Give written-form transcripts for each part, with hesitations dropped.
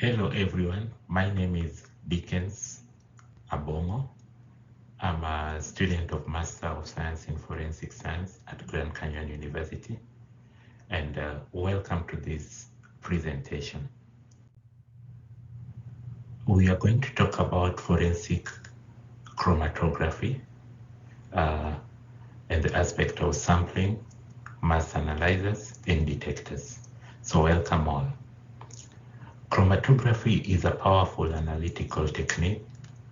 Hello everyone, my name is ABONG'O. I'm a student of Master of Science in Forensic Science at Grand Canyon University, and welcome to this presentation. We are going to talk about forensic chromatography and the aspect of sampling, mass analyzers, and detectors. So welcome all. Chromatography is a powerful analytical technique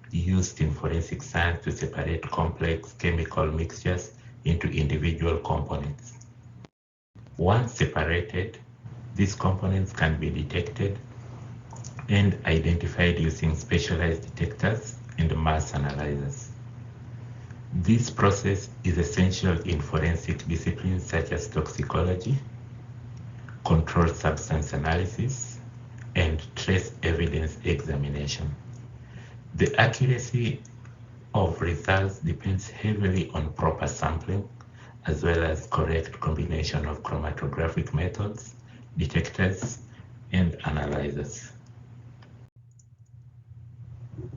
used in forensic science to separate complex chemical mixtures into individual components. Once separated, these components can be detected and identified using specialized detectors and mass analyzers. This process is essential in forensic disciplines such as toxicology, controlled substance analysis, and trace evidence examination. The accuracy of results depends heavily on proper sampling, as well as correct combination of chromatographic methods, detectors, and analyzers.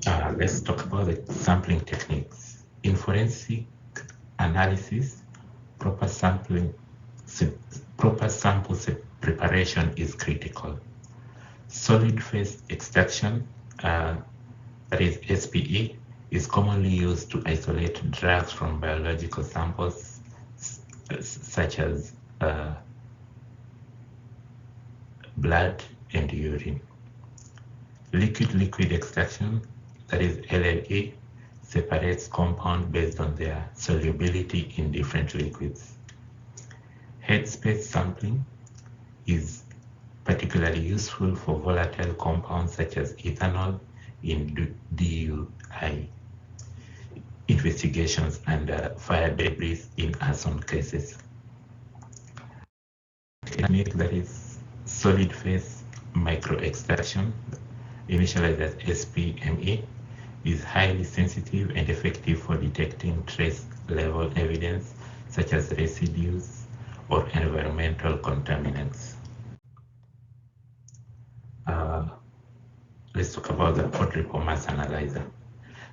Let's talk about the sampling techniques. In forensic analysis, proper sample preparation is critical. Solid phase extraction, that is SPE, is commonly used to isolate drugs from biological samples such as blood and urine. Liquid-liquid extraction, that is LLE, separates compounds based on their solubility in different liquids. Headspace sampling is particularly useful for volatile compounds such as ethanol in DUI investigations and fire debris in arson cases. Technique that is solid phase microextraction, initialized as SPME, is highly sensitive and effective for detecting trace level evidence such as residues or environmental contaminants. Let's talk about the quadruple mass analyzer.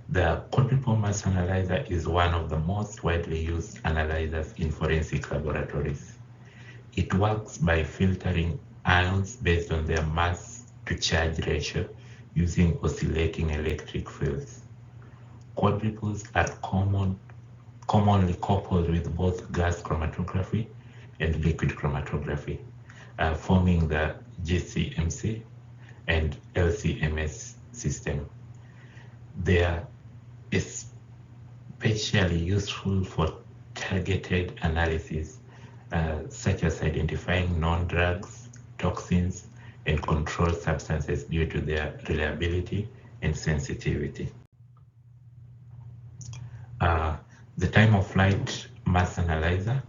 The quadruple mass analyzer is one of the most widely used analyzers in forensic laboratories. It works by filtering ions based on their mass to charge ratio using oscillating electric fields. Quadruples are commonly coupled with both gas chromatography and liquid chromatography, forming the GCMC and LCMS system. They are especially useful for targeted analysis, such as identifying known drugs, toxins, and controlled substances due to their reliability and sensitivity. The time of flight mass analyzer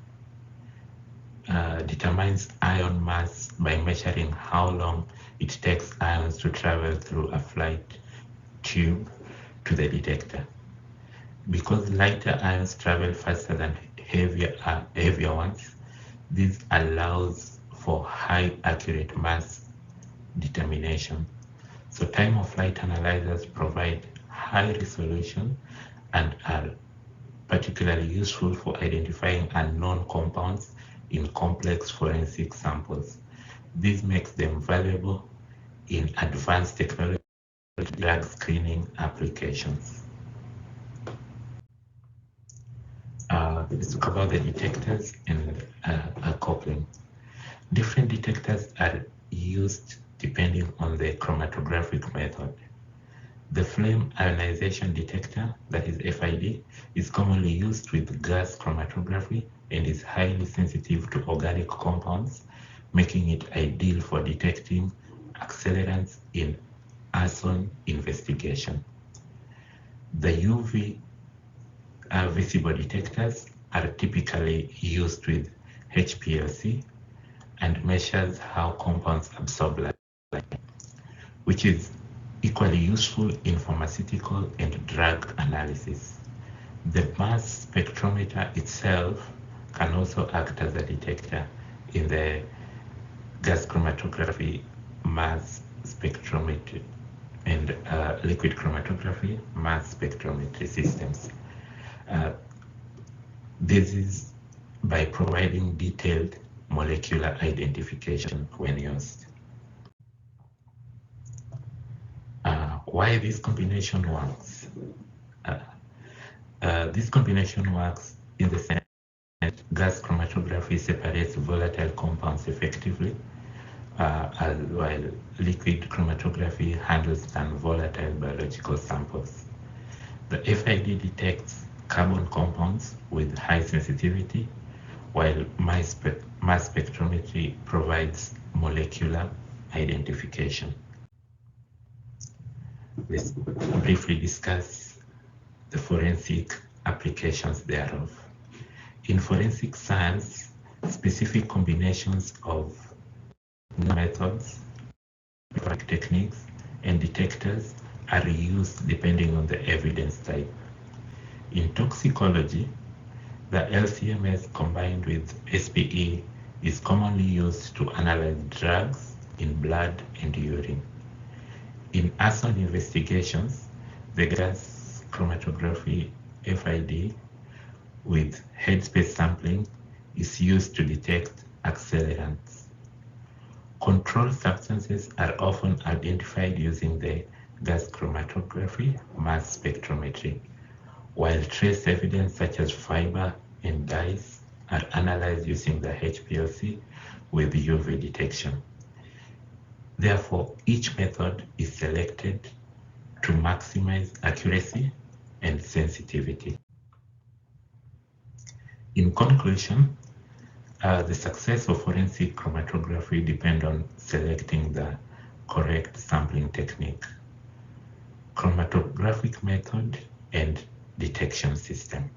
determines ion mass by measuring how long it takes ions to travel through a flight tube to the detector. Because lighter ions travel faster than heavier ones, this allows for high accurate mass determination. So time of flight analyzers provide high resolution and are particularly useful for identifying unknown compounds in complex forensic samples. This makes them valuable in advanced technology drug screening applications. Let's talk about the detectors and coupling. Different detectors are used depending on the chromatographic method. The flame ionization detector, that is FID, is commonly used with gas chromatography and is highly sensitive to organic compounds, making it ideal for detecting accelerants in arson investigation. The UV visible detectors are typically used with HPLC and measures how compounds absorb light, which is equally useful in pharmaceutical and drug analysis. The mass spectrometer itself can also act as a detector in the gas chromatography mass spectrometry and liquid chromatography mass spectrometry systems. This is by providing detailed molecular identification when used. Why this combination works? This combination works in the sense that gas chromatography separates volatile compounds effectively, while liquid chromatography handles non-volatile biological samples. The FID detects carbon compounds with high sensitivity, while mass spectrometry provides molecular identification. Let's briefly discuss the forensic applications thereof. In forensic science, specific combinations of methods, techniques, and detectors are used depending on the evidence type. In toxicology, the LCMS combined with SPE is commonly used to analyze drugs in blood and urine. In arson investigations, the gas chromatography FID with headspace sampling is used to detect accelerants. Controlled substances are often identified using the gas chromatography mass spectrometry, while trace evidence such as fiber and dyes are analyzed using the HPLC with UV detection. Therefore, each method is selected to maximize accuracy and sensitivity. In conclusion, the success of forensic chromatography depends on selecting the correct sampling technique, chromatographic method, and detection system.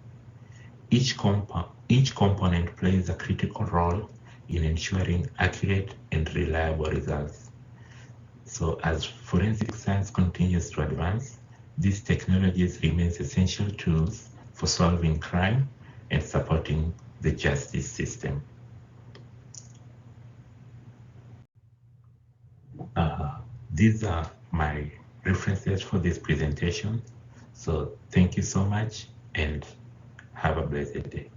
Each component plays a critical role in ensuring accurate and reliable results. So as forensic science continues to advance, these technologies remain essential tools for solving crime and supporting the justice system. These are my references for this presentation. So thank you so much and have a blessed day.